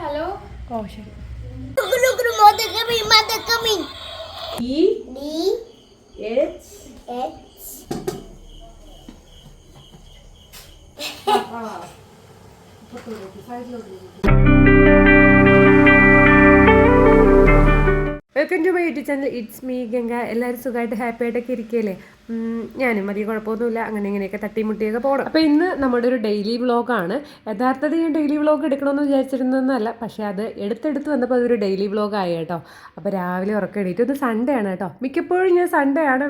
Hello. ഓ ശരി. Welcome to my YouTube channel. It's me Ganga. എല്ലാവരും സുഖമായിട്ട് ഹാപ്പി ആയിട്ടൊക്കെ ഇരിക്കുകയല്ലേ? ഞാനും വലിയ കുഴപ്പമൊന്നുമില്ല, അങ്ങനെ ഇങ്ങനെയൊക്കെ തട്ടിമുട്ടിയൊക്കെ പോകണം. അപ്പോൾ ഇന്ന് നമ്മുടെ ഒരു ഡെയിലി വ്ളോഗാണ്. യഥാർത്ഥത്തിൽ ഞാൻ ഡെയിലി വ്ളോഗ് എടുക്കണമെന്ന് വിചാരിച്ചിരുന്നതൊന്നുമല്ല, പക്ഷേ അത് എടുത്തെടുത്ത് വന്നപ്പോൾ അതൊരു ഡെയിലി വ്ളോഗായി കേട്ടോ. അപ്പോൾ രാവിലെ ഉറക്കം എണീറ്റ്, ഇത് സൺഡേ ആണ് കേട്ടോ. മിക്കപ്പോഴും ഞാൻ സൺഡേ ആണ്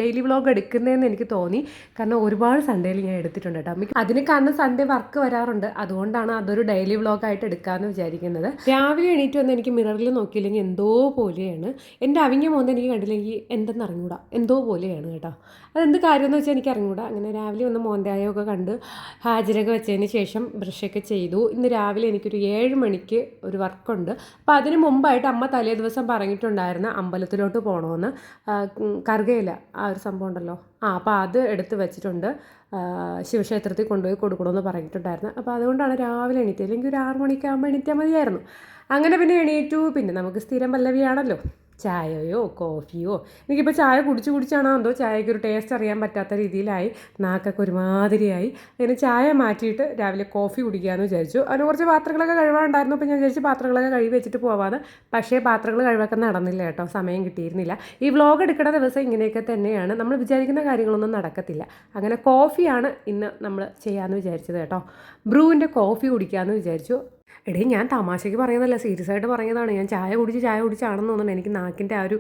ഡെയിലി വ്ളോഗ് എടുക്കുന്നതെന്ന് എനിക്ക് തോന്നി, കാരണം ഒരുപാട് സൺഡേയിൽ ഞാൻ എടുത്തിട്ടുണ്ട് കേട്ടോ. അതിന് കാരണം സൺഡേ വർക്ക് വരാറുണ്ട്, അതുകൊണ്ടാണ് അതൊരു ഡെയിലി വ്ളോഗായിട്ട് എടുക്കാമെന്ന് വിചാരിക്കുന്നത്. രാവിലെ എണീറ്റ് വന്ന് എനിക്ക് മിററിൽ നോക്കിയില്ലെങ്കിൽ എന്തോ പോലെയാണ്. എൻ്റെ അവിഞ്ഞ മോന്ത എനിക്ക് കണ്ടില്ലെങ്കിൽ എന്തെന്ന് അറിഞ്ഞൂടാ, എന്തോ പോലെയാണ് കേട്ടോ. അതെന്ത് കാര്യമെന്ന് വെച്ചാൽ എനിക്ക് അറിഞ്ഞൂടാ. അങ്ങനെ രാവിലെ ഒന്ന് മോന്തായൊക്കെ കണ്ട് ഹാജരൊക്കെ വെച്ചതിന് ശേഷം ബ്രഷൊക്കെ ചെയ്തു. ഇന്ന് രാവിലെ എനിക്കൊരു 7 മണിക്ക് ഒരു വർക്കുണ്ട്. അപ്പോൾ അതിന് മുമ്പായിട്ട് അമ്മ തലേ ദിവസം പറഞ്ഞിട്ടുണ്ടായിരുന്ന അമ്പലത്തിലോട്ട് പോകണമെന്ന്, കറുകയില്ല ആ ഒരു സംഭവം ഉണ്ടല്ലോ, അപ്പോൾ അത് എടുത്ത് വെച്ചിട്ടുണ്ട്. ശിവക്ഷേത്രത്തിൽ കൊണ്ടുപോയി കൊടുക്കണമെന്ന് പറഞ്ഞിട്ടുണ്ടായിരുന്നു. അപ്പോൾ അതുകൊണ്ടാണ് രാവിലെ എണീറ്റത്, അല്ലെങ്കിൽ ഒരു 6 മണിക്കാകുമ്പോൾ എണീറ്റാൽ മതിയായിരുന്നു. അങ്ങനെ പിന്നെ എണീറ്റു. പിന്നെ നമുക്ക് സ്ഥിരം പല്ലവിയാണല്ലോ, ചായയോ കോഫിയോ. എനിക്കിപ്പോൾ ചായ കുടിച്ചാണോ എന്തോ ചായയ്ക്ക് ഒരു ടേസ്റ്റ് അറിയാൻ പറ്റാത്ത രീതിയിലായി, നാക്കൊക്കെ ഒരുമാതിരിയായി. അങ്ങനെ ചായ മാറ്റിയിട്ട് രാവിലെ കോഫി കുടിക്കാമെന്ന് വിചാരിച്ചു. അതിന് കുറച്ച് പാത്രങ്ങളൊക്കെ കഴുകാനുണ്ടായിരുന്നു. അപ്പോൾ ഞാൻ വിചാരിച്ചു പാത്രങ്ങളൊക്കെ കഴുകി വെച്ചിട്ട് പോവാതെ. പക്ഷേ പാത്രങ്ങൾ കഴുകാൻ നടന്നില്ല കേട്ടോ, സമയം കിട്ടിയിരുന്നില്ല. ഈ വ്ളോഗ് എടുക്കുന്ന ദിവസം ഇങ്ങനെയൊക്കെ തന്നെയാണ്, നമ്മൾ വിചാരിക്കുന്ന കാര്യങ്ങളൊന്നും നടക്കത്തില്ല. അങ്ങനെ കോഫിയാണ് ഇന്ന് നമ്മൾ ചെയ്യാമെന്ന് വിചാരിച്ചത് കേട്ടോ. ബ്രൂവിൻ്റെ കോഫി കുടിക്കാമെന്ന് വിചാരിച്ചു. എടേ, ഞാൻ തമാശയ്ക്ക് പറയുന്നതല്ല, സീരിയസ് ആയിട്ട് പറയുന്നതാണ്. ഞാൻ ചായ കുടിച്ചാണെന്ന് തോന്നുന്നു. എനിക്ക് നാക്കിൻ്റെ ആ ഒരു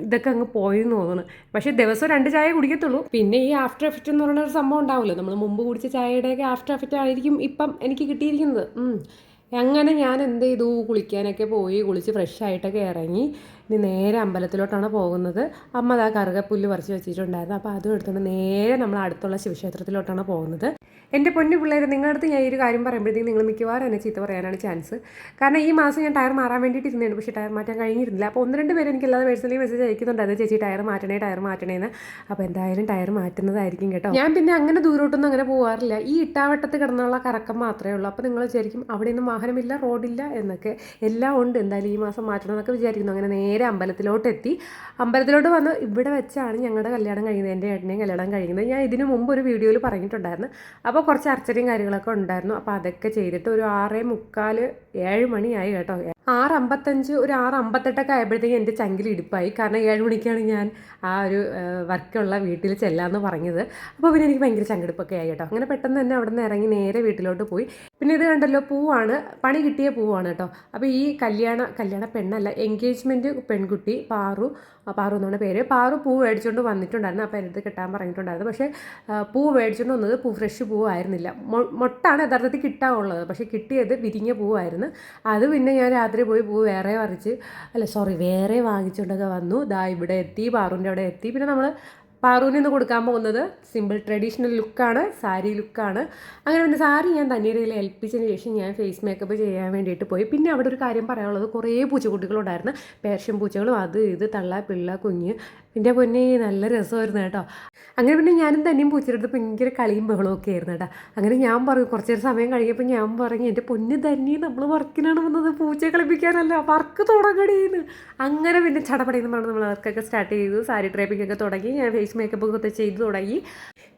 ഇതൊക്കെ അങ്ങ് പോയെന്ന് തോന്നുന്നു. പക്ഷേ ദിവസം 2 ചായ കുടിക്കത്തുള്ളൂ. പിന്നെ ഈ ആഫ്റ്റർ എഫക്റ്റ് എന്ന് പറയുന്ന ഒരു സംഭവം ഉണ്ടാവുമല്ലോ, നമ്മൾ മുമ്പ് കുടിച്ച ചായയുടെയൊക്കെ ആഫ്റ്റർ എഫക്റ്റ് ആയിരിക്കും ഇപ്പം എനിക്ക് കിട്ടിയിരിക്കുന്നത്. അങ്ങനെ ഞാൻ എന്ത് ചെയ്തു, കുളിക്കാനൊക്കെ പോയി, കുളിച്ച് ഫ്രഷ് ആയിട്ടൊക്കെ ഇറങ്ങി. ഇനി നേരെ അമ്പലത്തിലോട്ടാണ് പോകുന്നത്. അമ്മ അതാ കറുകപ്പുല്ല് പറിച്ച് വെച്ചിട്ടുണ്ടായിരുന്നു. അപ്പോൾ അതും എടുത്തുകൊണ്ട് നേരെ നമ്മൾ അടുത്തുള്ള ശിവക്ഷേത്രത്തിലോട്ടാണ് പോകുന്നത്. എൻ്റെ പൊന്നു പിള്ളേർ, നിങ്ങളുടെ അടുത്ത് ഞാൻ ഈ ഒരു കാര്യം പറയുമ്പോഴത്തേക്കും നിങ്ങൾ മിക്കവാറും എന്നെ ചീത്ത പറയാനാണ് ചാൻസ്. കാരണം ഈ മാസം ഞാൻ ടയർ മാറാൻ വേണ്ടിയിട്ട് ഇരുന്നതാണ്, പക്ഷേ ടയർ മാറ്റാൻ കഴിഞ്ഞിരുന്നില്ല. അപ്പോൾ 1-2 പേര് എനിക്കല്ലാതെ പേഴ്സണലി മെസ്സേജ് അയക്കുന്നുണ്ടായിരുന്നു, ചേച്ചി ടയർ മാറ്റണേന്ന്. അപ്പോൾ എന്തായാലും ടയർ മാറ്റുന്നതായിരിക്കും കേട്ടോ. ഞാൻ പിന്നെ അങ്ങനെ ദൂരോട്ടൊന്നും അങ്ങനെ പോകാറില്ല. ഈ ഇട്ടാവട്ടത്ത് കിടന്നുള്ള കറക്കം മാത്രമേ ഉള്ളൂ. അപ്പോൾ നിങ്ങൾ വിചാരിക്കും അവിടെയൊന്നും വാഹനമില്ല, റോഡില്ല എന്നൊക്കെ. എല്ലാം ഉണ്ട്, എന്തായാലും ഈ മാസം മാറ്റണം എന്നൊക്കെ വിചാരിക്കുന്നു. അങ്ങനെ നേരെ അമ്പലത്തിലോട്ട് വന്ന് ഇവിടെ വെച്ചാണ് ഞങ്ങളുടെ കല്യാണം കഴിയുന്നത്, എൻ്റെ ഏട്ടനെയും കല്യാണം കഴിയുന്നത്. ഞാൻ ഇതിനു മുമ്പ് ഒരു വീഡിയോയിൽ പറഞ്ഞിട്ടുണ്ടായിരുന്നു. അപ്പോൾ കുറച്ച് അർച്ചനയും കാര്യങ്ങളൊക്കെ ഉണ്ടായിരുന്നു. അപ്പോൾ അതൊക്കെ ചെയ്തിട്ട് ഒരു 6:45, 7 മണിയായി കേട്ടോ. 6:55, ഒരു 6:58 ആയപ്പോഴത്തേക്കും എൻ്റെ ചങ്കിൽ ഇടുപ്പായി. കാരണം 7 മണിക്കാണ് ഞാൻ ആ ഒരു വർക്കുള്ള വീട്ടിൽ ചെല്ലാമെന്ന് പറഞ്ഞത്. അപ്പോൾ പിന്നെ എനിക്ക് ഭയങ്കര ചങ്കെടുപ്പൊക്കെ ആയി കേട്ടോ. അങ്ങനെ പെട്ടെന്ന് തന്നെ അവിടെ നിന്ന് ഇറങ്ങി നേരെ വീട്ടിലോട്ട് പോയി. പിന്നെ ഇത് കണ്ടല്ലോ, പൂവാണ്, പണി കിട്ടിയ പൂവാണ് കേട്ടോ. അപ്പോൾ ഈ കല്യാണ പെണ്ണല്ല, എൻഗേജ്മെൻറ്റ് പെൺകുട്ടി പാറു എന്നാണ് പേര്. പാറു പൂ മേടിച്ചുകൊണ്ട് വന്നിട്ടുണ്ടായിരുന്നു. അപ്പോൾ എൻ്റെ അടുത്ത് കിട്ടാൻ പറഞ്ഞിട്ടുണ്ടായിരുന്നു. പക്ഷേ പൂ മേടിച്ചുകൊണ്ട് വന്നത് ഫ്രഷ് പൂവായിരുന്നില്ല, മൊട്ടാണ് യഥാർത്ഥത്തിൽ കിട്ടാനുള്ളത്. പക്ഷേ കിട്ടിയത് വിരിഞ്ഞ പൂവായിരുന്നു. അത് പിന്നെ ഞാൻ രാത്രി പോയി പൂ വേറെ വാങ്ങിച്ചുകൊണ്ടൊക്കെ വന്നു. ഇവിടെ എത്തി, പാറുവിൻ്റെ അവിടെ എത്തി. പിന്നെ നമ്മൾ പാറുവിന് ഇന്ന് കൊടുക്കാൻ പോകുന്നത് സിമ്പിൾ ട്രഡീഷണൽ ലുക്കാണ്, സാരി ലുക്കാണ്. അങ്ങനെ പിന്നെ സാരി ഞാൻ തന്നീരയിൽ ഏൽപ്പിച്ചതിന് ശേഷം ഞാൻ ഫേസ് മേക്കപ്പ് ചെയ്യാൻ വേണ്ടിയിട്ട് പോയി. പിന്നെ അവിടെ ഒരു കാര്യം പറയാനുള്ളത്, കുറേ പൂച്ചക്കുട്ടികളുണ്ടായിരുന്നു, പേർഷ്യൻ പൂച്ചകളും, അത് ഇത് തള്ള പിള്ള കുഞ്ഞ്. എൻ്റെ പൊന്നെ നല്ല രസമായിരുന്നു കേട്ടോ. അങ്ങനെ പിന്നെ ഞാനും തന്നെയും പൂച്ചയെടുത്ത് ഭയങ്കര കളിയും ബഹളമൊക്കെ ആയിരുന്നു കേട്ടോ. അങ്ങനെ ഞാൻ പറഞ്ഞു, കുറച്ചൊരു സമയം കഴിഞ്ഞപ്പോൾ ഞാൻ പറഞ്ഞു, എൻ്റെ പൊന്ന് തന്നെ നമ്മൾ വർക്കിനാണ് വന്നത്, പൂച്ചയെ കളിപ്പിക്കാനല്ല, വർക്ക് തുടങ്ങണേന്ന്. അങ്ങനെ പിന്നെ ചടപടയെന്ന് പറഞ്ഞ് നമ്മൾ വർക്കൊക്കെ സ്റ്റാർട്ട് ചെയ്തു. സാരി ഡ്രൈപ്പിംഗ് തുടങ്ങി. ഞാൻ ഫേസ് മേക്കപ്പ് ഒക്കെ ചെയ്ത് തുടങ്ങി.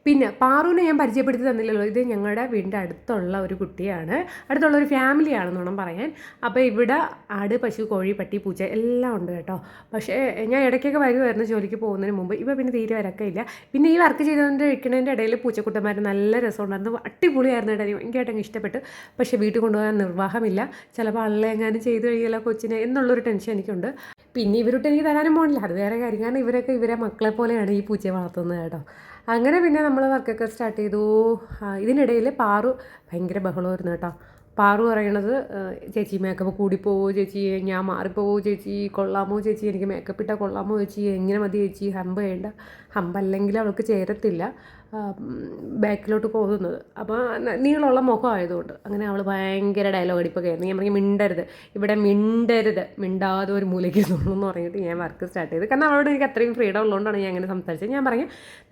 പിന്നെ പാറുവിനെ ഞാൻ പരിചയപ്പെടുത്തി തന്നില്ലല്ലോ, ഇത് ഞങ്ങളുടെ വീടിൻ്റെ അടുത്തുള്ള ഒരു കുട്ടിയാണ്, അടുത്തുള്ള ഒരു ഫാമിലിയാണെന്ന് വേണം പറയാൻ. അപ്പോൾ ഇവിടെ ആട്, പശു, കോഴി, പട്ടി, പൂച്ച എല്ലാം ഉണ്ട് കേട്ടോ. പക്ഷേ ഞാൻ ഇടയ്ക്കൊക്കെ വരുമായിരുന്നു ജോലിക്ക് പോകുന്നതിന് മുമ്പ്. ഇപ്പോൾ പിന്നെ തീരെ വരക്കയില്ല. പിന്നെ ഈ വർക്ക് ചെയ്തുകൊണ്ടിരിക്കുന്നതിൻ്റെ ഇടയിൽ പൂച്ചക്കുട്ടന്മാർ നല്ല രസമുണ്ടായിരുന്നു, അടിപൊളിയായിരുന്നു കേട്ടോ. എനിക്കായിട്ടങ്ങ് ഇഷ്ടപ്പെട്ടു. പക്ഷേ വീട്ടിൽ കൊണ്ടുപോകാൻ നിർവാഹമില്ല, ചിലപ്പോൾ അള്ളെങ്ങാനും ചെയ്ത് കഴിയില്ല കൊച്ചിനെ എന്നുള്ളൊരു ടെൻഷൻ എനിക്കുണ്ട്. പിന്നെ ഇവരോട്ട് എനിക്ക് തരാനും പോകണില്ല, അത് വേറെ കാര്യം. കാരണം ഇവരെ മക്കളെ പോലെയാണ് ഈ പൂച്ചയെ വളർത്തുന്നത് കേട്ടോ. അങ്ങനെ പിന്നെ നമ്മൾ വർക്കൊക്കെ സ്റ്റാർട്ട് ചെയ്തു. ഇതിനിടയിൽ പാറു ഭയങ്കര ബഹളമായിരുന്നു കേട്ടോ. പാറു പറയണത് ചേച്ചി മേക്കപ്പ് കൂടിപ്പോവോ ചേച്ചി, ഞാൻ മാറിപ്പോവോ ചേച്ചി, കൊള്ളാമോ ചേച്ചി, എനിക്ക് മേക്കപ്പ് ഇട്ടാൽ കൊള്ളാമോ ചേച്ചി, എങ്ങനെ മതി ചേച്ചി, ഹമ്പ് വേണ്ട, ഹമ്പല്ലെങ്കിൽ അവൾക്ക് ചേരത്തില്ല ബാക്കിലോട്ട് പോകുന്നത്. അപ്പോൾ നീളമുള്ള മുഖം ആയതുകൊണ്ട് അങ്ങനെ അവൾ ഭയങ്കര ഡയലോഗ് അടിപ്പൊക്കെയായിരുന്നു. ഞാൻ പറഞ്ഞു മിണ്ടരുത്, ഇവിടെ മിണ്ടരുത്, മിണ്ടാതെ ഒരു മൂലയ്ക്ക് ഇരുന്നുള്ളൂ എന്ന് പറഞ്ഞിട്ട് ഞാൻ വർക്ക് സ്റ്റാർട്ട് ചെയ്തു. കാരണം അവളോട് എനിക്ക് അത്രയും ഫ്രീഡം ഉള്ളതുകൊണ്ടാണ് ഞാൻ അങ്ങനെ സംസാരിച്ചത്. ഞാൻ പറഞ്ഞു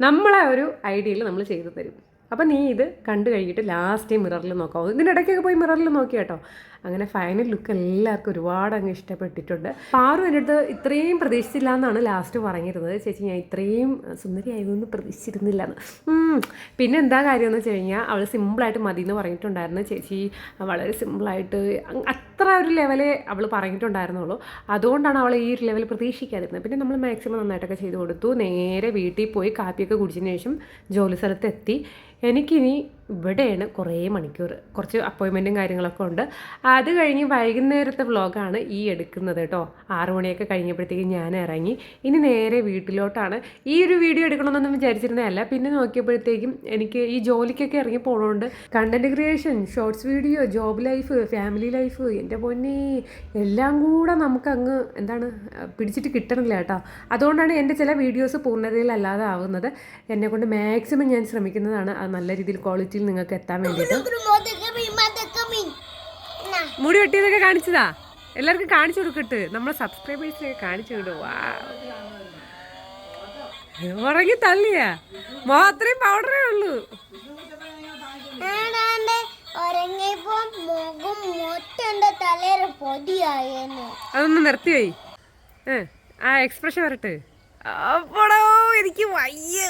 നമ്മളെ ഒരു ഐഡിയയിൽ നമ്മൾ ചെയ്തു തരും, അപ്പം നീ ഇത് കണ്ടു കഴിഞ്ഞിട്ട് ലാസ്റ്റ് മിററിൽ നോക്കാവും. ഇതിനിടയ്ക്കൊക്കെ പോയി മിററിൽ നോക്കി കേട്ടോ. അങ്ങനെ ഫൈനൽ ലുക്ക് എല്ലാവർക്കും ഒരുപാട് അങ്ങ് ഇഷ്ടപ്പെട്ടിട്ടുണ്ട്. പാറു എൻ്റെ അടുത്ത് ഇത്രയും പ്രതീക്ഷിച്ചില്ല എന്നാണ് ലാസ്റ്റ് പറഞ്ഞിരുന്നത്. ചേച്ചി ഞാൻ ഇത്രയും സുന്ദരിയായതൊന്നും പ്രതീക്ഷിച്ചിരുന്നില്ല എന്ന്. പിന്നെ എന്താ കാര്യം എന്ന് വെച്ച് കഴിഞ്ഞാൽ അവൾ സിമ്പിളായിട്ട് മതി എന്ന് പറഞ്ഞിട്ടുണ്ടായിരുന്നു. ചേച്ചി വളരെ സിമ്പിളായിട്ട് അത്ര ഒരു ലെവലേ അവൾ പറഞ്ഞിട്ടുണ്ടായിരുന്നുള്ളൂ. അതുകൊണ്ടാണ് അവൾ ഈ ഒരു ലെവൽ പ്രതീക്ഷിക്കാതിരുന്നത്. പിന്നെ നമ്മൾ മാക്സിമം നന്നായിട്ടൊക്കെ ചെയ്ത് കൊടുത്തു. നേരെ വീട്ടിൽ പോയി കാപ്പിയൊക്കെ കുടിച്ചതിന് ശേഷം ജോലി സ്ഥലത്ത് എത്തി. എനിക്കിനി ഇവിടെയാണ് കുറേ മണിക്കൂർ, കുറച്ച് അപ്പോയിൻമെൻറ്റും കാര്യങ്ങളൊക്കെ ഉണ്ട്. അത് കഴിഞ്ഞ് വൈകുന്നേരത്തെ വ്ളോഗാണ് ഈ എടുക്കുന്നത് കേട്ടോ. 6 മണിയൊക്കെ കഴിഞ്ഞപ്പോഴത്തേക്കും ഞാൻ ഇറങ്ങി. ഇനി നേരെ വീട്ടിലോട്ടാണ്. ഈ ഒരു വീഡിയോ എടുക്കണമെന്നൊന്നും വിചാരിച്ചിരുന്നതല്ല. പിന്നെ നോക്കിയപ്പോഴത്തേക്കും എനിക്ക് ഈ ജോലിക്കൊക്കെ ഇറങ്ങി പോകണോണ്ട് content creation, shorts video, job life, family life, എൻ്റെ പൊന്നേ എല്ലാം കൂടെ നമുക്കങ്ങ് എന്താണ് പിടിച്ചിട്ട് കിട്ടണില്ല കേട്ടോ. അതുകൊണ്ടാണ് എൻ്റെ ചില വീഡിയോസ് പൂർണ്ണതയിലല്ലാതെ ആവുന്നത്. എന്നെക്കൊണ്ട് മാക്സിമം ഞാൻ ശ്രമിക്കുന്നതാണ് അത് നല്ല രീതിയിൽ ക്വാളിറ്റിയിൽ നിങ്ങൾക്ക് എത്താൻ വേണ്ടിയിട്ട്. മുടി വെട്ടിയതൊക്കെ കാണിച്ചതാ, എല്ലാവർക്കും കാണിച്ചു കൊടുക്കട്ട്, നമ്മളെ സബ്സ്ക്രൈബേഴ്സിനൊക്കെ കാണിച്ചു വിടുവാ. ഉറങ്ങി തള്ളിയാ മാത്രമേ പൗഡറേ ഉള്ളൂ. അതൊന്ന് നിർത്തിയോയി, ആ എക്സ്പ്രഷൻ വരട്ടെ. അപ്പോടോ എനിക്ക് വയ്യ.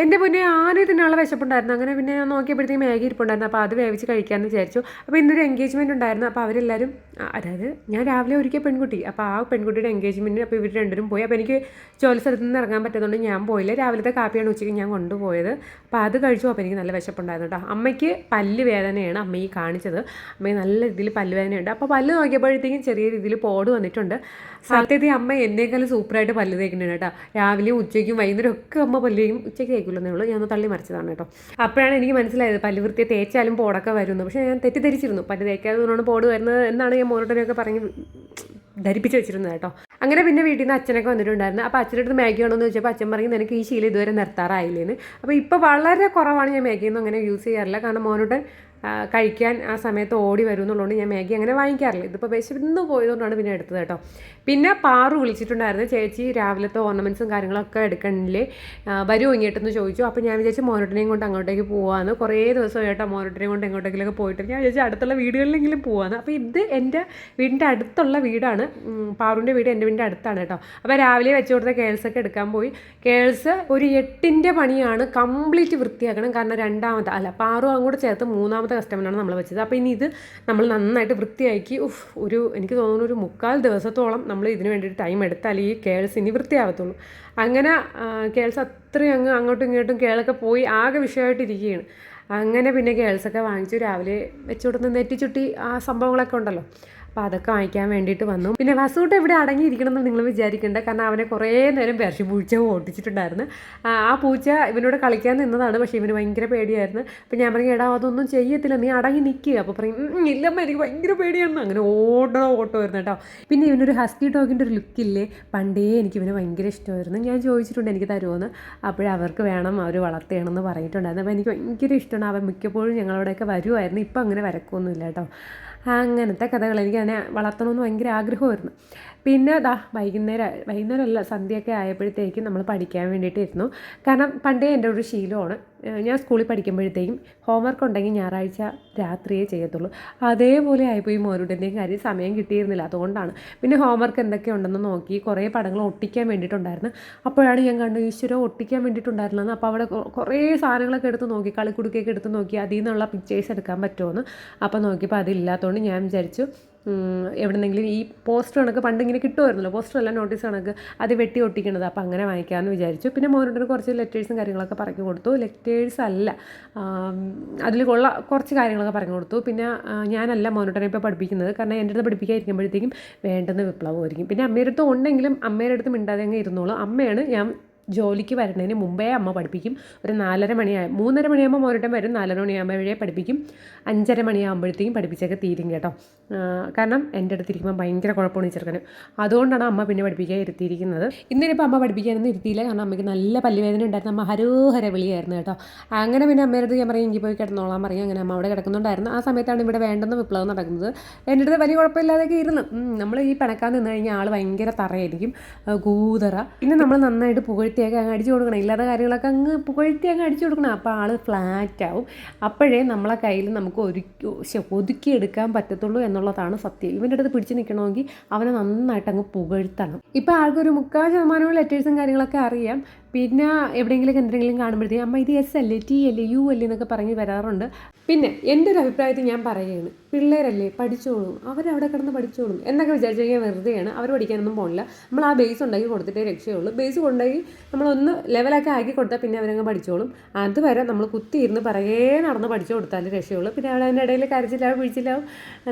എൻ്റെ മുന്നേ ആദ്യം ഇതിനുള്ള വിശപ്പുണ്ടായിരുന്നു. അങ്ങനെ പിന്നെ ഞാൻ നോക്കിയപ്പോഴത്തേക്കും മാഗി ഇരിപ്പുണ്ടായിരുന്നു. അപ്പോൾ അത് വേവിച്ച് കഴിക്കാമെന്ന് വിചാരിച്ചു. അപ്പോൾ ഇന്നൊരു എൻഗേജ്മെൻറ്റ് ഉണ്ടായിരുന്നു. അപ്പോൾ അവരെല്ലാവരും, അതായത് ഞാൻ രാവിലെ ഒരുക്കിയ പെൺകുട്ടി, അപ്പോൾ ആ പെൺകുട്ടിയുടെ എൻഗേജ്മെൻറ്റിന് അപ്പോൾ ഇവർ രണ്ടുപേരും പോയി. അപ്പോൾ എനിക്ക് ജോലി സ്ഥലത്ത് നിന്ന് ഇറങ്ങാൻ പറ്റുന്നതുകൊണ്ട് ഞാൻ പോയില്ല. രാവിലത്തെ കാപ്പിയാണ് ഉച്ചയ്ക്ക് ഞാൻ കൊണ്ടുപോയത്. അപ്പോൾ അത് കഴിച്ചു. അപ്പോൾ എനിക്ക് നല്ല വിശപ്പുണ്ടായിരുന്നു കേട്ടോ. അമ്മയ്ക്ക് പല്ല് വേദനയാണ് അമ്മ ഈ കാണിച്ചത്. അമ്മയ്ക്ക് നല്ല രീതിയിൽ പല്ല് വേദനയുണ്ട്. അപ്പോൾ പല്ല് നോക്കിയപ്പോഴത്തേക്കും ചെറിയ രീതിയിൽ പോട് വന്നിട്ടുണ്ട്. സത്യത്തിൽ അമ്മ എന്നേക്കാളും സൂപ്പറായിട്ട് പല്ല് തേക്കുന്നുണ്ട് കേട്ടോ. രാവിലെയും ഉച്ചയ്ക്കും വൈകുന്നേരം ഒക്കെ അമ്മ പല്ല് തേക്കും. ഉച്ചയ്ക്ക് തേക്കില്ലെന്നേ ഉള്ളൂ, ഞാൻ തള്ളി മറിച്ചതാണ് കേട്ടോ. അപ്പോഴാണ് എനിക്ക് മനസ്സിലായത് പല്ല് വൃത്തിയെ തേച്ചാലും പോടൊക്കെ വരുന്നു. പക്ഷേ ഞാൻ തെറ്റിദ്ധരിച്ചിരുന്നു, പല്ല് തേക്കാതെ പോട് വരുന്നത് എന്നാണ് ഞാൻ മോനോട്ടനെയൊക്കെ പറഞ്ഞ് ധരിപ്പിച്ച് വെച്ചിരുന്നത് കേട്ടോ. അങ്ങനെ പിന്നെ വീട്ടിൽ നിന്ന് അച്ഛനൊക്കെ വന്നിട്ടുണ്ടായിരുന്നു. അപ്പോൾ അച്ഛൻ്റെ അടുത്ത് മാഗി വേണമെന്ന് ചോദിച്ചപ്പോൾ അച്ഛൻ പറയും നിനക്ക് ഈ ശീലം ഇതുവരെ നിർത്താറായില്ലേന്ന്. അപ്പോൾ ഇപ്പോൾ വളരെ കുറവാണ് ഞാൻ മാഗിയൊന്നും അങ്ങനെ യൂസ് ചെയ്യാറില്ല. കാരണം മോനോട്ടൻ കഴിക്കാൻ ആ സമയത്ത് ഓടി വരും എന്നുള്ളതുകൊണ്ട് ഞാൻ മാഗി അങ്ങനെ വാങ്ങിക്കാറില്ല. ഇതിപ്പോൾ വിശന്ന് പോയതുകൊണ്ടാണ് പിന്നെ എടുത്തത് കേട്ടോ. പിന്നെ പാറു വിളിച്ചിട്ടുണ്ടായിരുന്നു, ചേച്ചി രാവിലത്തെ ഓർണമെൻറ്റ്സും കാര്യങ്ങളൊക്കെ എടുക്കണില്ലേ, വരുമോ ഇങ്ങോട്ടെന്ന് ചോദിച്ചു. അപ്പോൾ ഞാൻ വിചാരിച്ചു മോനോട്ടനെയും കൊണ്ട് അങ്ങോട്ടേക്ക് പോകാമെന്ന്. കുറേ ദിവസമായിട്ടോ മോനോട്ടനെയും കൊണ്ട് എങ്ങോട്ടെങ്കിലൊക്കെ പോയിട്ട് ഞാൻ വിചാരിച്ചു അടുത്തുള്ള വീടുകളിലെങ്കിലും പോകാമെന്ന്. അപ്പോൾ ഇത് എൻ്റെ വീടിൻ്റെ അടുത്തുള്ള വീടാണ്, പാറുവിൻ്റെ വീട് എൻ്റെ വീടിൻ്റെ അടുത്താണ് കേട്ടോ. അപ്പോൾ രാവിലെ വെച്ച് കൊടുത്ത കേൾസൊക്കെ എടുക്കാൻ പോയി. കേൾസ് ഒരു 8ൻ്റെ പണിയാണ്, കംപ്ലീറ്റ് വൃത്തിയാക്കണം. കാരണം പാറു അങ്ങോട്ട് ചേർത്ത് 3ാമത്തെ കസ്റ്റമറാണ് നമ്മൾ വെച്ചത്. അപ്പോൾ ഇനി ഇത് നമ്മൾ നന്നായിട്ട് വൃത്തിയാക്കി എനിക്ക് തോന്നുന്നു ഒരു 3/4 ദിവസത്തോളം നമ്മൾ ഇതിന് വേണ്ടിയിട്ട് ടൈം എടുത്താൽ ഈ കേൾസ് ഇനി വൃത്തിയാകത്തുള്ളൂ. അങ്ങനെ കേൾസ് അത്രയും അങ്ങോട്ടും ഇങ്ങോട്ടും കേളൊക്കെ പോയി ആകെ വിഷയമായിട്ടിരിക്കുകയാണ്. അങ്ങനെ പിന്നെ കേൾസൊക്കെ വാങ്ങിച്ചു. രാവിലെ വെച്ച് കൊടുത്ത് നെറ്റിച്ചുട്ടി ആ സംഭവങ്ങളൊക്കെ ഉണ്ടല്ലോ, അപ്പോൾ അതൊക്കെ വാങ്ങിക്കാൻ വേണ്ടിയിട്ട് വന്നു. പിന്നെ വസൂട്ട് ഇവിടെ അടങ്ങിയിരിക്കണം എന്ന് നിങ്ങൾ വിചാരിക്കേണ്ട, കാരണം അവനെ കുറേ നേരം പെർഷി പൂച്ച ഓട്ടിച്ചിട്ടുണ്ടായിരുന്നു. ആ പൂച്ച ഇവനോട് കളിക്കാൻ നിന്നതാണ്, പക്ഷേ ഇവന് ഭയങ്കര പേടിയായിരുന്നു. അപ്പോൾ ഞാൻ പറഞ്ഞു എടാ അതൊന്നും ചെയ്യത്തില്ല, നീ അടങ്ങി നിൽക്കുക. അപ്പോൾ പറയും ഇല്ലമ്മ എനിക്ക് ഭയങ്കര പേടിയായിരുന്നു. അങ്ങനെ ഓട്ടമായിരുന്നു കേട്ടോ. പിന്നെ ഇവനൊരു ഹസ്കി ഡോഗിൻ്റെ ഒരു ലുക്കില്ലേ, പണ്ടേ എനിക്ക് ഇവന് ഭയങ്കര ഇഷ്ടമായിരുന്നു. ഞാൻ ചോദിച്ചിട്ടുണ്ട് എനിക്ക് തരുമോയെന്ന്. അപ്പോഴവർക്ക് വേണം, അവർ വളർത്തണമെന്ന് പറഞ്ഞിട്ടുണ്ടായിരുന്നു. അപ്പോൾ എനിക്ക് ഭയങ്കര ഇഷ്ടമാണ്. അവൻ മിക്കപ്പോഴും ഞങ്ങളവിടെയൊക്കെ വരുമായിരുന്നു. ഇപ്പം അങ്ങനെ വരക്കൊന്നുമില്ല കേട്ടോ. അങ്ങനത്തെ കഥകൾ എനിക്കതിനെ വളർത്തണമെന്ന് ഭയങ്കര ആഗ്രഹമായിരുന്നു. പിന്നെ വൈകുന്നേരമല്ല സന്ധ്യയൊക്കെ ആയപ്പോഴത്തേക്കും നമ്മൾ പഠിക്കാൻ വേണ്ടിയിട്ടിരുന്നു. കാരണം പണ്ടേ എൻ്റെ ഒരു ശീലമാണ്, ഞാൻ സ്കൂളിൽ പഠിക്കുമ്പോഴത്തേക്കും ഹോംവർക്ക് ഉണ്ടെങ്കിൽ ഞായറാഴ്ച രാത്രിയേ ചെയ്യത്തുള്ളൂ. അതേപോലെ ആയിപ്പോയി മോനുടൻ്റെയും കാര്യം, സമയം കിട്ടിയിരുന്നില്ല. അതുകൊണ്ടാണ്. പിന്നെ ഹോംവർക്ക് എന്തൊക്കെ ഉണ്ടെന്ന് നോക്കി കുറേ പടങ്ങൾ ഒട്ടിക്കാൻ വേണ്ടിയിട്ടുണ്ടായിരുന്നു. അപ്പോഴാണ് ഞാൻ കണ്ടു ഈശ്വര ഒട്ടിക്കാൻ വേണ്ടിയിട്ടുണ്ടായിരുന്നെന്ന്. അപ്പോൾ അവിടെ കുറേ സാധനങ്ങളൊക്കെ എടുത്ത് നോക്കി, കളിക്കുടുക്കൊക്കെ എടുത്ത് നോക്കി അതിൽ നിന്നുള്ള പിക്ചേഴ്സ് എടുക്കാൻ പറ്റുമെന്ന്. അപ്പോൾ നോക്കിയപ്പോൾ അതില്ലാത്തതുകൊണ്ട് ഞാൻ വിചാരിച്ചു എവിടെന്നെങ്കിലും ഈ പോസ്റ്റർ കണക്ക് പണ്ട് ഇങ്ങനെ കിട്ടുമായിരുന്നല്ലോ, പോസ്റ്ററല്ല നോട്ടീസ് കണക്ക് അത് വെട്ടി ഒട്ടിക്കണത്. അപ്പോൾ അങ്ങനെ വാങ്ങിക്കാമെന്ന് വിചാരിച്ചു. പിന്നെ മോനോട്ടിന് കുറച്ച് ലെറ്റേഴ്സും കാര്യങ്ങളൊക്കെ പറഞ്ഞു കൊടുത്തു. ലെറ്റേഴ്സ് അല്ല, അതിൽ കുറച്ച് കാര്യങ്ങളൊക്കെ പറഞ്ഞു കൊടുത്തു. പിന്നെ ഞാനല്ല മോനോട്ടിനെ ഇപ്പോൾ പഠിപ്പിക്കുന്നത്, കാരണം എൻ്റെ അടുത്ത് പഠിപ്പിക്കാതിരിക്കുമ്പോഴത്തേക്കും വേണ്ടുന്ന വിപ്ലവമായിരിക്കും. പിന്നെ അമ്മയുടെ അടുത്ത് ഉണ്ടെങ്കിലും അമ്മയുടെ അടുത്ത് മിണ്ടാതെ അങ്ങ് ഇരുന്നോളൂ. അമ്മയാണ് ഞാൻ ജോലിക്ക് വരുന്നതിന് മുമ്പേ അമ്മ പഠിപ്പിക്കും. ഒരു 3:30 മണിയാകുമ്പോൾ മോനോട്ടം വരും, 4 മണിയാകുമ്പോഴേ പഠിപ്പിക്കും. 5:30 മണിയാകുമ്പോഴത്തേക്കും പഠിപ്പിച്ചൊക്കെ തീരും കേട്ടോ. കാരണം എൻ്റെ അടുത്തിരിക്കുമ്പോൾ ഭയങ്കര കുഴപ്പമാണ് ചെറുക്കന്. അതുകൊണ്ടാണ് അമ്മ പിന്നെ പഠിപ്പിക്കാൻ ഇരുത്തിയിരിക്കുന്നത്. ഇന്നിപ്പോൾ അമ്മ പഠിപ്പിക്കാനൊന്നും ഇരുത്തിയില്ല, കാരണം അമ്മയ്ക്ക് നല്ല പല്ലുവേദന ഉണ്ടായിരുന്നു. അമ്മ ഹരോഹര വിളിയായിരുന്നു കേട്ടോ. അങ്ങനെ പിന്നെ അമ്മയുടെ അടുത്ത് ഞാൻ പറയും എനിക്ക് പോയി കിടന്നോളാൻ പറയും. അങ്ങനെ അമ്മ അവിടെ കിടക്കുന്നുണ്ടായിരുന്നു. ആ സമയത്താണ് ഇവിടെ വേണ്ടെന്ന് വിപ്ലവം നടക്കുന്നത്. എൻ്റെ അടുത്ത് വലിയ കുഴപ്പമില്ലാതെയൊക്കെ ഇരുന്ന് നമ്മൾ ഈ പിണക്കാൻ നിന്ന് കഴിഞ്ഞാൽ ആൾ ഭയങ്കര തറയായിരിക്കും, കൂതറ. പിന്നെ നമ്മൾ നന്നായിട്ട് പുകഴ്ത്തിയൊക്കെ അങ്ങ് അടിച്ചു കൊടുക്കണം, ഇല്ലാത്ത കാര്യങ്ങളൊക്കെ അങ്ങ് പുകഴ്ത്തി അങ്ങ് അടിച്ചു കൊടുക്കണം. അപ്പോൾ ആൾ ഫ്ലാറ്റ് ആവും. അപ്പോഴേ നമ്മളെ കയ്യിൽ നമുക്ക് ഒതുക്കിയെടുക്കാൻ പറ്റത്തുള്ളൂ എന്നുള്ളതാണ് സത്യം. ഇവൻ്റെ അടുത്ത് പിടിച്ച് നിൽക്കണമെങ്കിൽ അവനെ നന്നായിട്ട് അങ്ങ് പുകഴ്ത്തണം. ഇപ്പോൾ ആൾക്കൊരു 40% ലെറ്റേഴ്സും കാര്യങ്ങളൊക്കെ അറിയാം. പിന്നെ എവിടെയെങ്കിലും എന്തെങ്കിലും കാണുമ്പോഴത്തേക്കും അമ്മ ഇത് എസ് അല്ലേ, ടി അല്ലേ, യു അല്ലേ എന്നൊക്കെ പറഞ്ഞ് വരാറുണ്ട്. പിന്നെ എൻ്റെ ഒരു അഭിപ്രായത്തിൽ ഞാൻ പറയുകയാണ്, പിള്ളേരല്ലേ പഠിച്ചോളും, അവരവിടെ കിടന്ന് പഠിച്ചോളും എന്നൊക്കെ വിചാരിച്ചു കഴിഞ്ഞാൽ വെറുതെയാണ്. അവർ പഠിക്കാനൊന്നും പോകില്ല. നമ്മൾ ആ ബേസ് ഉണ്ടാക്കി കൊടുത്തിട്ടേ രക്ഷയുള്ളൂ. ബേസ് കൊണ്ടുപോയി നമ്മളൊന്ന് ലെവലൊക്കെ ആക്കി കൊടുത്താൽ പിന്നെ അവരങ്ങ് പഠിച്ചോളും. അതുവരെ നമ്മൾ കുത്തിയിരുന്ന് പിറകേ നടന്ന് പഠിച്ചു കൊടുത്താലേ രക്ഷയുള്ളൂ. പിന്നെ അവിടെ അതിൻ്റെ ഇടയിൽ കരച്ചിലാവും, പിഴിച്ചിലാവും,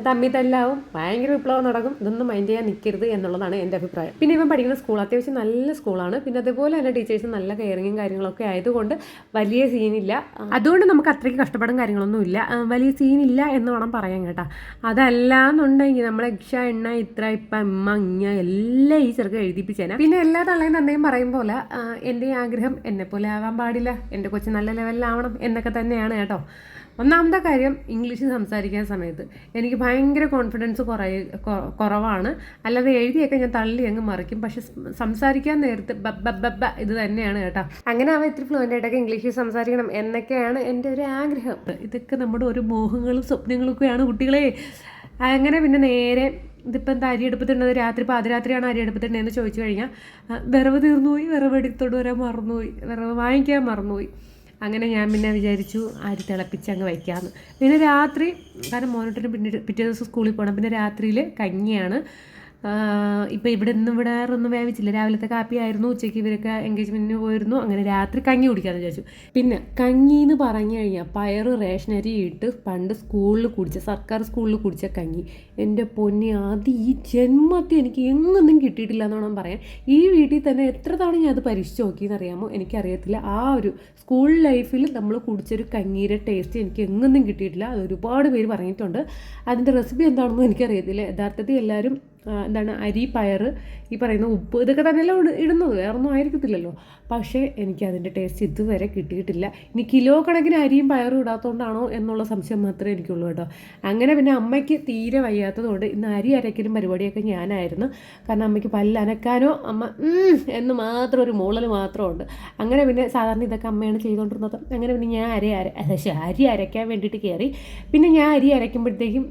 തമ്മി തല്ലാവും, ഭയങ്കര വിപ്ലവം നടക്കും. ഇതൊന്നും മൈൻഡ് ചെയ്യാൻ നിൽക്കരുത് എന്നുള്ളതാണ് എൻ്റെ അഭിപ്രായം. പിന്നെ ഇവൻ പഠിക്കുന്ന സ്കൂൾ അത്യാവശ്യം നല്ല സ്കൂളാണ്. പിന്നെ അതുപോലെ തന്നെ ടീച്ചേഴ്സ് നല്ല കെയറിങ്ങും കാര്യങ്ങളൊക്കെ ആയതുകൊണ്ട് വലിയ സീനില്ല. അതുകൊണ്ട് നമുക്ക് അത്രയ്ക്ക് കഷ്ടപ്പാടും കാര്യങ്ങളൊന്നും ഇല്ല, വലിയ സീനില്ല എന്ന് വേണം പറയാൻ കേട്ടോ. അതല്ല എന്നുണ്ടെങ്കിൽ നമ്മളെ എണ്ണ ഇത്ര ഇപ്പം അമ്മ ഇങ്ങ എല്ലാം ഈ ചെറുക്ക് എഴുതിപ്പിച്ചേനെ. പിന്നെ എല്ലാ തള്ളയും തന്നെയും പറയും പോലെ എൻ്റെ ആഗ്രഹം എന്നെപ്പോലെ ആവാൻ പാടില്ല, എൻ്റെ കൊച്ചു നല്ല ലെവലിലാവണം എന്നൊക്കെ തന്നെയാണ് കേട്ടോ. ഒന്നാമത്തെ കാര്യം, ഇംഗ്ലീഷ് സംസാരിക്കുന്ന സമയത്ത് എനിക്ക് ഭയങ്കര കോൺഫിഡൻസ് കുറവാണ്. അല്ലാതെ എഴുതിയൊക്കെ ഞാൻ തള്ളി അങ്ങ് മറിക്കും, പക്ഷെ സംസാരിക്കാൻ നേരത്ത് ബ ഇത് തന്നെയാണ് കേട്ടോ. അങ്ങനെ അവൻ ഇത്തിരി ഫ്ലുവൻ്റ് ആയിട്ടൊക്കെ ഇംഗ്ലീഷിൽ സംസാരിക്കണം എന്നൊക്കെയാണ് എൻ്റെ ഒരു ആഗ്രഹം. ഇതൊക്കെ നമ്മുടെ ഒരു മോഹങ്ങളും സ്വപ്നങ്ങളൊക്കെയാണ് കുട്ടികളെ. അങ്ങനെ പിന്നെ നേരെ ഇതിപ്പോൾ എന്താ അരി എടുപ്പത്തിടുന്നത്, രാത്രി പാതിരാത്രിയാണ് അരി എടുപ്പത്തിടുന്നതെന്ന് ചോദിച്ചു കഴിഞ്ഞാൽ വിറവ് തീർന്നുപോയി, വിറവ് എടുത്തോണ്ട് വരാൻ മറന്നുപോയി, വിറവ് വാങ്ങിക്കാൻ മറന്നുപോയി. അങ്ങനെ ഞാൻ പിന്നെ വിചാരിച്ചു അരി തിളപ്പിച്ച് അങ്ങ് വയ്ക്കാമെന്ന്. പിന്നെ രാത്രി, കാരണം മോനോട്ടിന് പിറ്റേ ദിവസം സ്കൂളിൽ പോകണം, പിന്നെ രാത്രിയിൽ കഞ്ഞിയാണ്. ഇപ്പോൾ ഇവിടെ വേറൊന്നും വേവിച്ചില്ല. രാവിലത്തെ കാപ്പിയായിരുന്നു, ഉച്ചയ്ക്ക് ഇവരൊക്കെ എൻഗേജ്മെൻറ്റിന് പോയിരുന്നു. അങ്ങനെ രാത്രി കഞ്ഞി കുടിക്കാമെന്ന് വിചാരിച്ചു. പിന്നെ കഞ്ഞി എന്ന് പറഞ്ഞു കഴിഞ്ഞാൽ പയറ് റേഷനരി ഇട്ട് പണ്ട് സർക്കാർ സ്കൂളിൽ കുടിച്ച കഞ്ഞി. എൻ്റെ പൊന്നെ, അത് ഈ ജന്മത്തിൽ എനിക്ക് എങ്ങൊന്നും കിട്ടിയിട്ടില്ല എന്നാണ് പറയാൻ. ഈ വീട്ടിൽ തന്നെ എത്ര തവണ ഞാൻ അത് പരീക്ഷിച്ച് നോക്കിയെന്നറിയാമോ, എനിക്കറിയത്തില്ല. ആ ഒരു സ്കൂൾ ലൈഫിൽ നമ്മൾ കുടിച്ചൊരു കഞ്ഞീരെ ടേസ്റ്റ് എനിക്ക് എങ്ങൊന്നും കിട്ടിയിട്ടില്ല. അത് ഒരുപാട് പേര് പറഞ്ഞിട്ടുണ്ട്. അതിൻ്റെ റെസിപ്പി എന്താണെന്നും എനിക്കറിയത്തില്ല. യഥാർത്ഥത്തിൽ എല്ലാവരും അരി, പയർ, ഈ പറയുന്ന ഉപ്പ്, ഇതൊക്കെ തന്നെയല്ല ഇടുന്നത്, വേറൊന്നും ആയിരിക്കത്തില്ലല്ലോ. പക്ഷേ എനിക്ക് അതിൻ്റെ ടേസ്റ്റ് ഇതുവരെ കിട്ടിയിട്ടില്ല. ഇനി കിലോ കണക്കിന് അരിയും പയറും ഇടാത്തതുകൊണ്ടാണോ എന്നുള്ള സംശയം മാത്രമേ എനിക്കുള്ളൂ കേട്ടോ. അങ്ങനെ പിന്നെ അമ്മയ്ക്ക് തീരെ വയ്യാത്തതുകൊണ്ട് ഇന്ന് അരി അരയ്ക്കലും പരിപാടിയൊക്കെ ഞാനായിരുന്നു. കാരണം അമ്മയ്ക്ക് പല്ലനക്കാനോ അമ്മ എന്ന് മാത്രം ഒരു മൂളൽ മാത്രമുണ്ട്. അങ്ങനെ പിന്നെ സാധാരണ ഇതൊക്കെ അമ്മയാണ് ചെയ്തുകൊണ്ടിരുന്നത്. അങ്ങനെ പിന്നെ ഞാൻ അരി അരയ്ക്കാൻ വേണ്ടിയിട്ട് കയറി. പിന്നെ ഞാൻ അരി അരയ്ക്കുമ്പോഴത്തേക്കും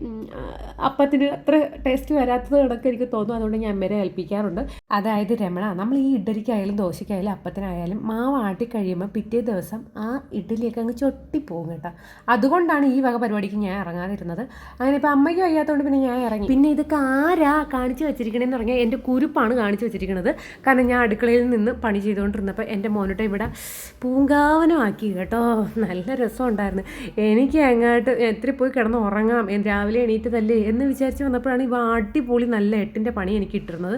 അപ്പത്തിന് അത്ര ടേസ്റ്റ് വരാത്തത് കണക്ക് എനിക്ക് തോന്നും. അതുകൊണ്ട് ഞാൻ അമ്മേരെ ഏൽപ്പിക്കാറുണ്ട്. അതായത് രമണ, നമ്മൾ ഈ ഇഡ്ഡലിക്കായാലും ദോശയ്ക്കായാലും അപ്പത്തിനായാലും മാവ് ആട്ടി കഴിയുമ്പോൾ പിറ്റേ ദിവസം ആ ഇഡ്ഡലിയൊക്കെ അങ്ങ് ചൊട്ടിപ്പോകും കേട്ടോ. അതുകൊണ്ടാണ് ഈ വക പരിപാടിക്ക് ഞാൻ ഇറങ്ങാതിരുന്നത്. അങ്ങനെ ഇപ്പോൾ അമ്മയ്ക്ക് വയ്യാത്തതുകൊണ്ട് പിന്നെ ഞാൻ ഇറങ്ങി. പിന്നെ ഇതൊക്കെ ആരാ കാണിച്ചു വെച്ചിരിക്കണേന്ന് പറഞ്ഞാൽ എൻ്റെ കുരുപ്പാണ് കാണിച്ചു വെച്ചിരിക്കുന്നത്. കാരണം ഞാൻ അടുക്കളയിൽ നിന്ന് പണി ചെയ്തുകൊണ്ടിരുന്നപ്പോൾ എൻ്റെ മോനോട്ട് ഇവിടെ പൂങ്കാവനമാക്കി കേട്ടോ. നല്ല രസമുണ്ടായിരുന്നു. എനിക്ക് അങ്ങോട്ട് എത്തിരി പോയി കിടന്ന് ഉറങ്ങാം, രാവിലെ എണീറ്റതല്ലേ എന്ന് വിചാരിച്ച് വന്നപ്പോഴാണ് ഈ അടിപൊളി നല്ല 8ൻ്റെ പണി എനിക്ക് ഇട്ടിരുന്നത്.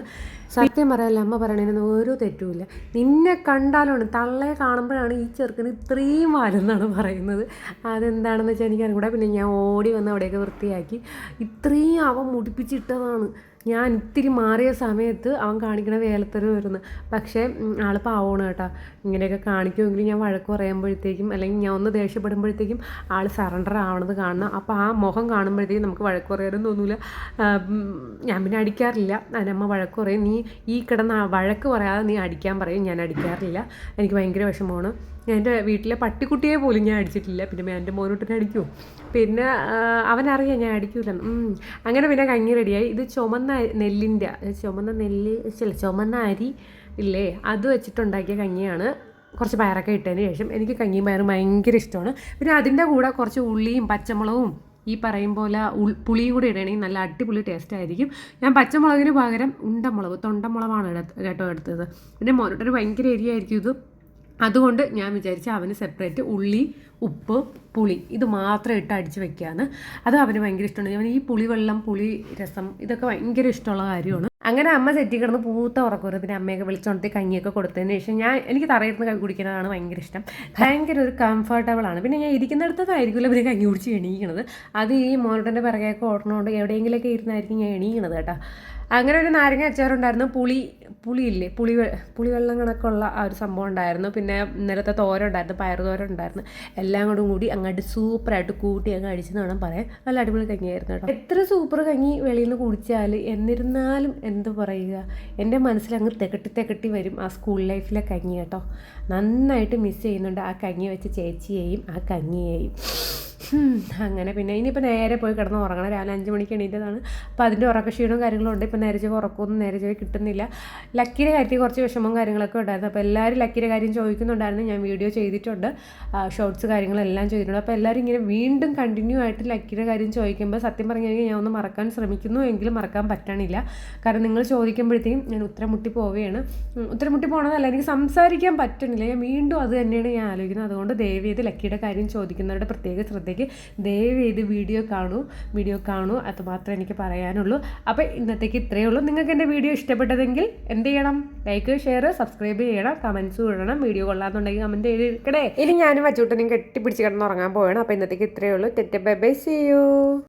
സത്യം പറയാല്ല, അമ്മ പറയണതിന് ഓരോ തെറ്റുമില്ല. നിന്നെ കണ്ടാലാണ്, തള്ളയെ കാണുമ്പോഴാണ് ഈ ചെറുക്കന് ഇത്രയും വലുതെന്നാണ് പറയുന്നത്. അതെന്താണെന്ന് വെച്ചാൽ എനിക്കറിഞ്ഞൂടാ. പിന്നെ ഞാൻ ഓടി വന്ന് അവിടെയൊക്കെ വൃത്തിയാക്കി. ഇത്രയും അവൻ മുടിപ്പിച്ചിട്ടതാണ്. ഞാൻ ഇത്തിരി മാറിയ സമയത്ത് അവൻ കാണിക്കണ വേലത്തരം വരുന്നു. പക്ഷേ ആൾ പാവമാണ് കേട്ടോ. ഇങ്ങനെയൊക്കെ കാണിക്കുമെങ്കിലും ഞാൻ വഴക്ക് പറയുമ്പോഴത്തേക്കും അല്ലെങ്കിൽ ഞാൻ ഒന്ന് ദേഷ്യപ്പെടുമ്പോഴത്തേക്കും ആൾ സറണ്ടർ ആവണത് കാണണം. അപ്പോൾ ആ മുഖം കാണുമ്പോഴത്തേക്കും നമുക്ക് വഴക്ക് പറയാനും തോന്നില്ല. ഞാൻ പിന്നെ അടിക്കാറില്ല. അതിനമ്മ വഴക്ക് പറയും, നീ ഈ കിടന്ന് വഴക്ക് പറയാതെ നീ അടിക്കാൻ പറയും. ഞാൻ അടിക്കാറില്ല, എനിക്ക് ഭയങ്കര വിഷമമാണ്. എൻ്റെ വീട്ടിലെ പട്ടിക്കുട്ടിയെ പോലും ഞാൻ അടിച്ചിട്ടില്ല. പിന്നെ എൻ്റെ മോനോട്ടിനെ അടിക്കുമോ? പിന്നെ അവനറിയാം ഞാൻ അടിക്കൂലെന്ന്. അങ്ങനെ പിന്നെ കഞ്ഞി റെഡിയായി. ഇത് ചുമന്ന അരി ഇല്ലേ, അത് വെച്ചിട്ടുണ്ടാക്കിയ കഞ്ഞിയാണ്. കുറച്ച് പയറൊക്കെ ഇട്ടതിന് ശേഷം. എനിക്ക് കഞ്ഞിയും പയറും ഭയങ്കര ഇഷ്ടമാണ്. പിന്നെ അതിൻ്റെ കൂടെ കുറച്ച് ഉള്ളിയും പച്ചമുളകും ഈ പറയും പോലെ പുളിയും കൂടി ഇടണമെങ്കിൽ നല്ല അടിപൊളി ടേസ്റ്റ് ആയിരിക്കും. ഞാൻ പച്ചമുളകിന് പകരം ഉണ്ടമുളക്, തൊണ്ടമുളകാണ് കേട്ടോ എടുത്തത്. പിന്നെ മോനോട്ടൊരു ഭയങ്കര എരിയായിരിക്കും ഇത്. അതുകൊണ്ട് ഞാൻ വിചാരിച്ചു അവന് സെപ്പറേറ്റ് ഉള്ളി, ഉപ്പ്, പുളി ഇത് മാത്രം ഇട്ട് അടിച്ച് വെക്കുകയാണ്. അത് അവന് ഭയങ്കര ഇഷ്ടമാണ്. അവന് ഈ പുളിവെള്ളം, പുളി രസം ഇതൊക്കെ ഭയങ്കര ഇഷ്ടമുള്ള കാര്യമാണ്. അങ്ങനെ അമ്മ സെറ്റി കിടന്ന് പൂത്ത ഉറക്കുമായിരുന്നു. പിന്നെ അമ്മയൊക്കെ വിളിച്ചോണത്തി കഞ്ഞിയൊക്കെ കൊടുത്തതിന് ശേഷം എനിക്ക് തറയിരുന്ന് കുടിക്കുന്നതാണ് ഭയങ്കര ഇഷ്ടം. ഭയങ്കര ഒരു കംഫർട്ടബിൾ ആണ്. പിന്നെ ഞാൻ ഇരിക്കുന്നിടത്തായിരിക്കില്ല പിന്നെ കഞ്ഞി കുടിച്ച് എണീക്കണത്. അത് ഈ മോനോട്ടൻ്റെ പിറകെയൊക്കെ ഓടണോണ്ട് എവിടെയെങ്കിലുമൊക്കെ ഇരുന്നായിരിക്കും ഞാൻ എണീക്കണത് കേട്ടോ. അങ്ങനെ ഒരു നാരങ്ങ അച്ചാറുണ്ടായിരുന്നു. പുളിയില്ലേ, പുളിവെള്ളം കണക്കുള്ള ആ ഒരു സംഭവം ഉണ്ടായിരുന്നു. പിന്നെ ഇന്നലത്തെ തോരൻ ഉണ്ടായിരുന്നു, പയറുതോരൻ ഉണ്ടായിരുന്നു. എല്ലാം കൂടി അങ്ങോട്ട് സൂപ്പറായിട്ട് കൂട്ടി അങ്ങ് അടിച്ചെന്ന് വേണം പറയാൻ. നല്ല അടിപൊളി കഞ്ഞിയായിരുന്നു കേട്ടോ. എത്ര സൂപ്പർ കഞ്ഞി വെളിയിൽ നിന്ന് കുടിച്ചാൽ എന്നിരുന്നാലും എന്ത് പറയുക, എൻ്റെ മനസ്സിൽ അങ്ങ് തികട്ടി വരും ആ സ്കൂൾ ലൈഫിലെ കഞ്ഞി കേട്ടോ. നന്നായിട്ട് മിസ് ചെയ്യുന്നുണ്ട് ആ കഞ്ഞി വെച്ച് ചേച്ചിയെയും ആ കഞ്ഞിയെയും. അങ്ങനെ പിന്നെ ഇനിയിപ്പോൾ നേരെ പോയി കിടന്ന് ഉറങ്ങണം. രാവിലെ 5 മണിക്ക് എണീറ്റതാണ്. അപ്പോൾ അതിൻ്റെ ഉറക്കക്ഷീണവും കാര്യങ്ങളും ഉണ്ട്. ഇപ്പോൾ നേരെ ചൊവ്വ ഉറക്കമൊന്നും നേരെ ചൊവ്വ കിട്ടുന്നില്ല. ലക്കിയുടെ കാര്യത്തിൽ കുറച്ച് വിഷമവും കാര്യങ്ങളൊക്കെ ഉണ്ടായിരുന്നു. അപ്പോൾ എല്ലാവരും ലക്കിയുടെ കാര്യം ചോദിക്കുന്നുണ്ടായിരുന്നു. ഞാൻ വീഡിയോ ചെയ്തിട്ടുണ്ട്, ഷോർട്സ് കാര്യങ്ങളെല്ലാം ചെയ്തിട്ടുണ്ട്. അപ്പോൾ എല്ലാവരും ഇങ്ങനെ വീണ്ടും കണ്ടിന്യൂ ആയിട്ട് ലക്കിയുടെ കാര്യം ചോദിക്കുമ്പോൾ സത്യം പറഞ്ഞു കഴിഞ്ഞാൽ ഞാൻ ഒന്ന് മറക്കാൻ ശ്രമിക്കുന്നു, എങ്കിലും മറക്കാൻ പറ്റണില്ല. കാരണം നിങ്ങൾ ചോദിക്കുമ്പോഴത്തേക്കും ഞാൻ ഉത്തരം മുട്ടി പോവുകയാണ്. ഉത്തരം മുട്ടി പോകണമെന്നല്ല, എനിക്ക് സംസാരിക്കാൻ പറ്റണില്ല. ഞാൻ വീണ്ടും അത് തന്നെയാണ് ഞാൻ ആലോചിക്കുന്നത്. അതുകൊണ്ട് ദയവ് ചെയ്ത് ലക്കിയുടെ കാര്യം ചോദിക്കുന്നവരുടെ പ്രത്യേക ശ്രദ്ധയ്ക്ക് ദയവ് ചെയ്ത് വീഡിയോ കാണൂ. അതുമാത്രമേ എനിക്ക് പറയാനുള്ളൂ. അപ്പോൾ ഇന്നത്തേക്ക് ഇത്രയേ ഉള്ളൂ. നിങ്ങൾക്ക് എൻ്റെ വീഡിയോ ഇഷ്ടപ്പെട്ടതെങ്കിൽ എന്ത് ചെയ്യണം? ലൈക്ക്, ഷെയർ, സബ്സ്ക്രൈബ് ചെയ്യണം, കമൻസ് ഇടണം. വീഡിയോ കൊള്ളാമെന്നുണ്ടെങ്കിൽ കമൻറ്റ് ചെയ്തിരിക്കണേ. ഇനി ഞാനും വച്ചൂട്ടനും കെട്ടിപ്പിടിച്ച് കിടന്ന് ഉറങ്ങാൻ പോവുകയാണ്. അപ്പോൾ ഇന്നത്തേക്ക് ഇത്രയേ ഉള്ളൂ. Bye bye, see U.